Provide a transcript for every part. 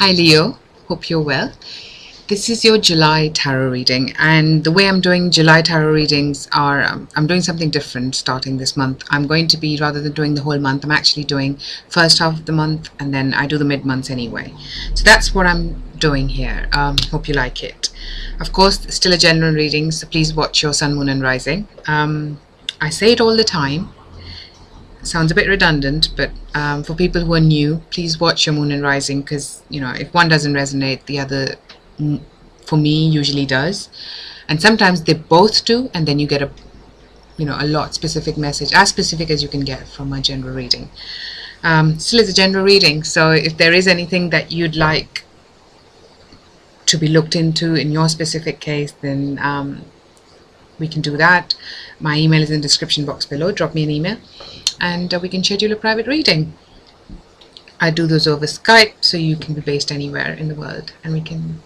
Hi Leo, hope you're well. This is your July tarot reading, and the way I'm doing July tarot readings are I'm doing something different starting this month. I'm going to be, rather than doing the whole month, I'm actually doing first half of the month, and then I do the mid months anyway. So that's what I'm doing here. Hope you like it. Of course, it's still a general reading, so please watch your sun, moon and rising. I say it all the time. Sounds a bit redundant, but for people who are new, please watch your moon and rising, because if one doesn't resonate, the other for me usually does, and sometimes they both do, and then you get a lot specific message, as specific as you can get from my general reading. Still is a general reading, so if there is anything that you'd like to be looked into in your specific case, then we can do that. My email is in the description box below. Drop me an email and we can schedule a private reading. I do those over Skype, so you can be based anywhere in the world and we can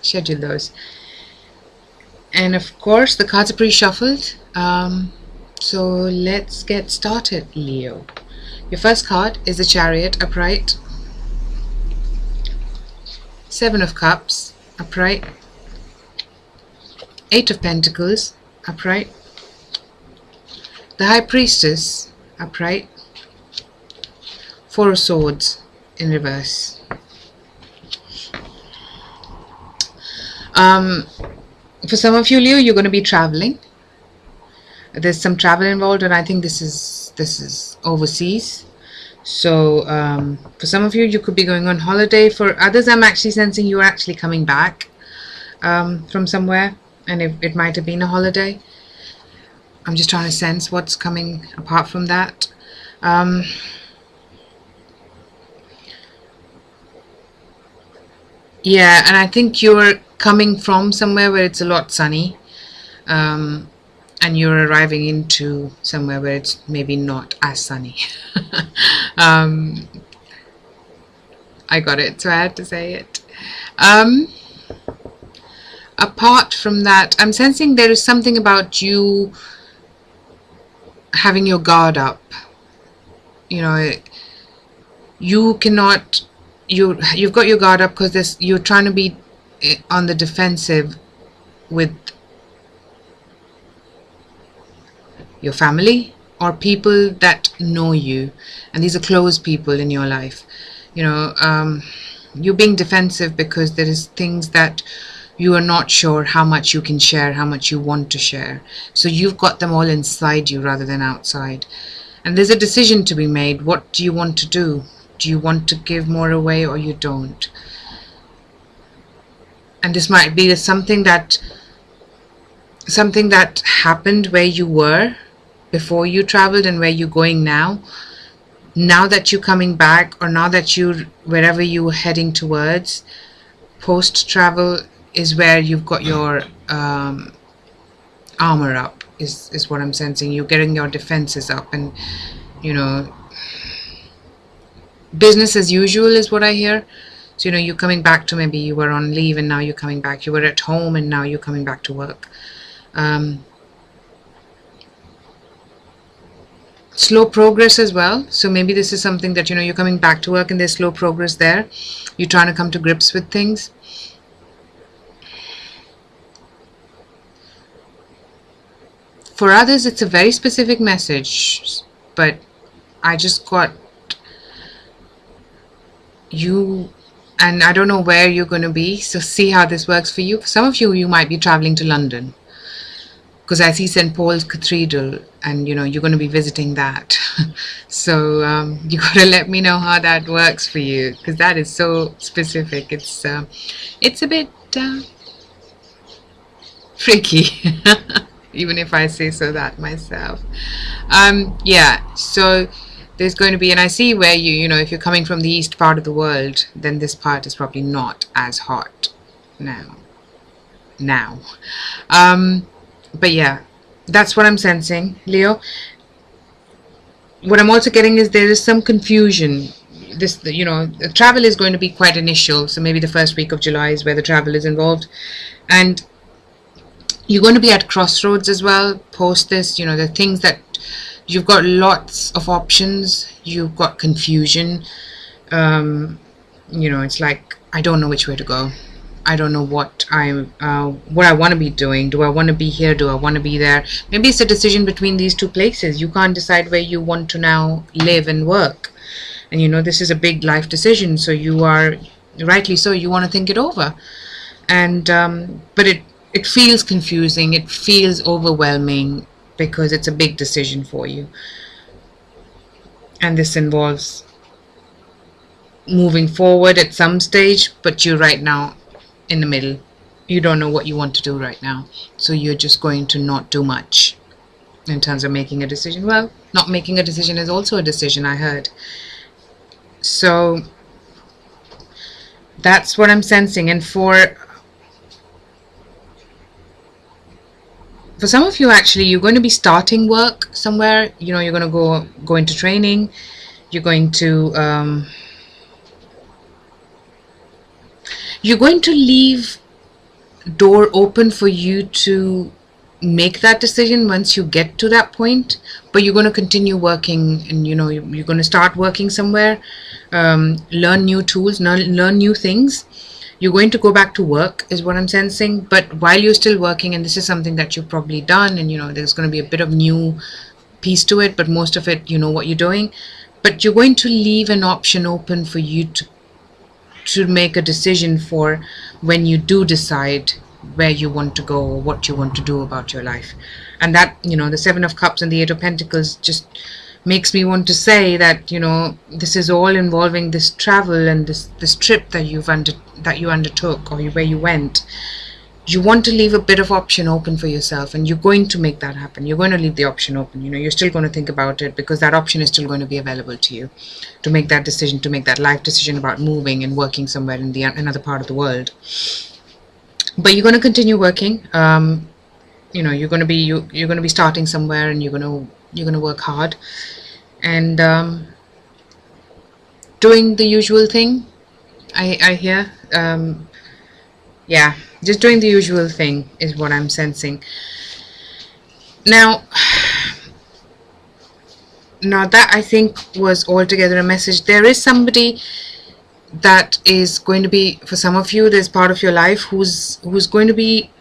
schedule those. And of course the cards are pre-shuffled, so let's get started, Leo. Your first card is the Chariot upright, Seven of Cups upright, Eight of Pentacles upright, the High Priestess upright, Four of Swords in reverse. For some of you, Leo, you're going to be traveling. There's some travel involved, and I think this is overseas. So for some of you, you could be going on holiday. For others, I'm actually sensing you're actually coming back from somewhere, and it might have been a holiday. I'm just trying to sense what's coming apart from that. Yeah, and I think you're coming from somewhere where it's a lot sunny, and you're arriving into somewhere where it's maybe not as sunny. I got it, so I had to say it. Apart from that, I'm sensing there is something about you having your guard up. You cannot, you've got your guard up because you're trying to be on the defensive with your family or people that know you, and these are close people in your life. You're being defensive because there is things that you are not sure how much you can share, how much you want to share. So you've got them all inside you rather than outside. And there's a decision to be made. What do you want to do? Do you want to give more away or you don't? And this might be something that happened where you were before you traveled and where you're going now. Now that you're coming back, or now that you're wherever you were heading towards, post-travel is where you've got your armor up, is what I'm sensing. You're getting your defenses up, and business as usual is what I hear. So you're coming back to, maybe you were on leave and now you're coming back. You were at home and now you're coming back to work. Slow progress as well. So maybe this is something that you're coming back to work and there's slow progress there. You're trying to come to grips with things. For others, it's a very specific message, but I just got you, and I don't know where you're going to be, so see how this works for you. For some of you, you might be traveling to London, because I see St. Paul's Cathedral, and you're going to be visiting that. So you got to let me know how that works for you, because that is so specific. It's a bit freaky. Even if I say so that myself. Yeah, so there's going to be, and I see where if you're coming from the east part of the world, then this part is probably not as hot now. But yeah, that's what I'm sensing, Leo. What I'm also getting is there is some confusion. The travel is going to be quite initial, so maybe the first week of July is where the travel is involved, and you're going to be at crossroads as well post this. The things that you've got, lots of options, you've got confusion, It's like I don't know which way to go. I don't know what I want to be doing. Do I want to be here? Do I want to be there? Maybe it's a decision between these two places. You can't decide where you want to now live and work. And this is a big life decision. So you are, rightly so, you want to think it over. And but it feels confusing. It feels overwhelming because it's a big decision for you. And this involves moving forward at some stage, but you're right now in the middle. You don't know what you want to do right now, so you're just going to not do much in terms of making a decision. Well, not making a decision is also a decision, I heard. So that's what I'm sensing. And for some of you, actually, you're going to be starting work somewhere. You're going to go into training. You're going to leave door open for you to make that decision once you get to that point, but you're going to continue working, and you're going to start working somewhere, learn new tools, learn new things. You're going to go back to work is what I'm sensing, but while you're still working, and this is something that you've probably done, and there's going to be a bit of new piece to it, but most of it, what you're doing. But you're going to leave an option open for you to make a decision for when you do decide where you want to go or what you want to do about your life. And that, the Seven of Cups and the Eight of Pentacles just makes me want to say that, this is all involving this travel and this trip that you undertook, or where you went. You want to leave a bit of option open for yourself, and you're going to make that happen. You're going to leave the option open. You're still going to think about it, because that option is still going to be available to you to make that decision, to make that life decision about moving and working somewhere in another part of the world. But you're going to continue working. You're going to be starting somewhere, and you're going to work hard and doing the usual thing. I hear. Yeah, just doing the usual thing is what I'm sensing. Now that, I think, was altogether a message. There is somebody that is going to be, for some of you, there's part of your life who's going to be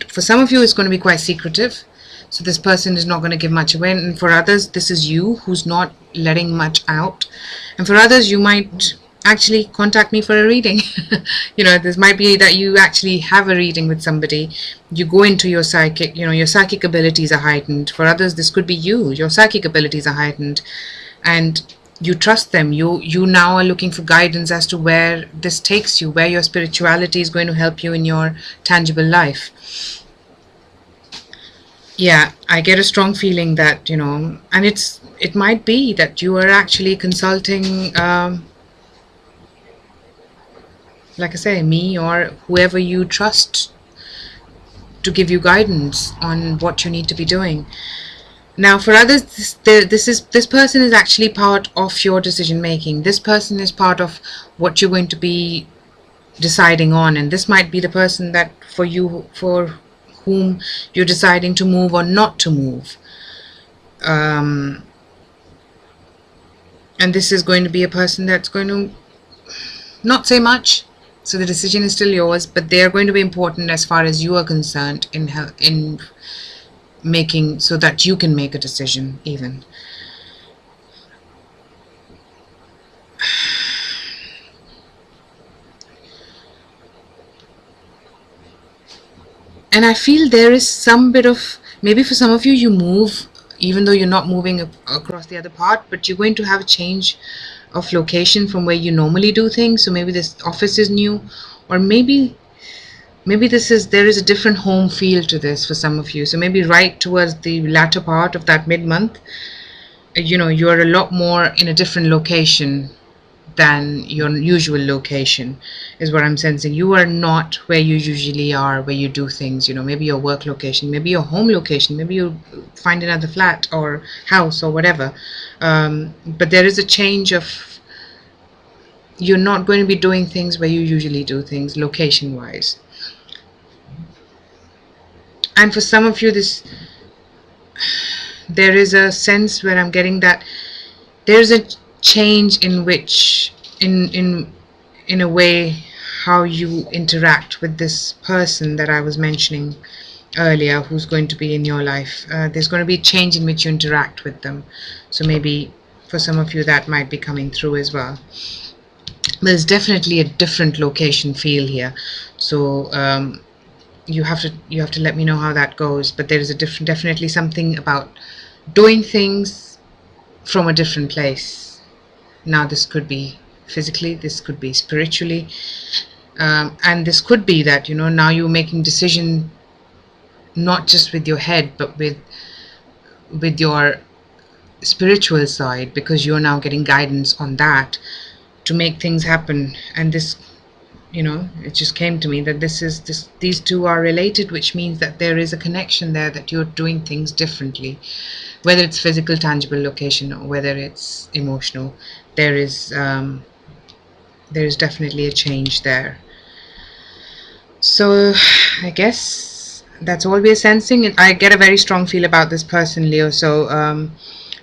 for some of you, it's going to be quite secretive. So this person is not going to give much away, and for others, this is you who's not letting much out. And for others, you might actually contact me for a reading. This might be that you actually have a reading with somebody. You go into your psychic, your psychic abilities are heightened. For others, this could be your psychic abilities are heightened, and you trust them. You now are looking for guidance as to where this takes you, where your spirituality is going to help you in your tangible life. Yeah, I get a strong feeling that, and it might be that you are actually consulting, like I say, me or whoever you trust to give you guidance on what you need to be doing. Now, for others, this person is actually part of your decision making. This person is part of what you're going to be deciding on, and this might be the person that for whom you're deciding to move or not to move. And this is going to be a person that's going to not say much. So the decision is still yours, but they are going to be important as far as you are concerned in making, so that you can make a decision even. And I feel there is some bit of, maybe for some of you, you move, even though you're not moving across the other part, but you're going to have a change of location from where you normally do things. So maybe this office is new, or maybe there is a different home feel to this for some of you. So maybe right towards the latter part of that mid-month, you're a lot more in a different location than your usual location, is what I'm sensing. You are not where you usually are, where you do things. Maybe your work location, maybe your home location, maybe you find another flat or house or whatever. But there is a change of, you're not going to be doing things where you usually do things location wise. And for some of you, there is a sense where I'm getting that there's a change in which in in a way, how you interact with this person that I was mentioning earlier, who's going to be in your life. There's going to be a change in which you interact with them. So maybe for some of you that might be coming through as well. There's definitely a different location feel here. So you have to let me know how that goes. But there is a different, definitely something about doing things from a different place. Now this could be physically, this could be spiritually, and this could be that now you're making decision not just with your head but with your spiritual side, because you're now getting guidance on that to make things happen. And this, it just came to me that these two are related, which means that there is a connection there, that you're doing things differently, whether it's physical tangible location or whether it's emotional. There is definitely a change there. So I guess that's all we're sensing. I get a very strong feel about this person, Leo. So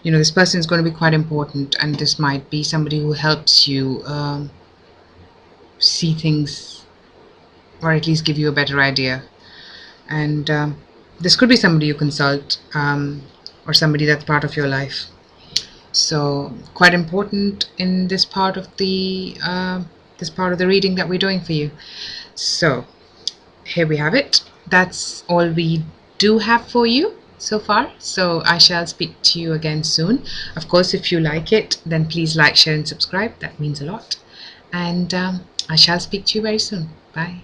this person is going to be quite important, and this might be somebody who helps you see things, or at least give you a better idea. And this could be somebody you consult, or somebody that's part of your life. So quite important in this part of the reading that we're doing for you. So here we have it. That's all we do have for you so far. So I shall speak to you again soon. Of course, if you like it, then please like, share and subscribe. That means a lot. And I shall speak to you very soon. Bye.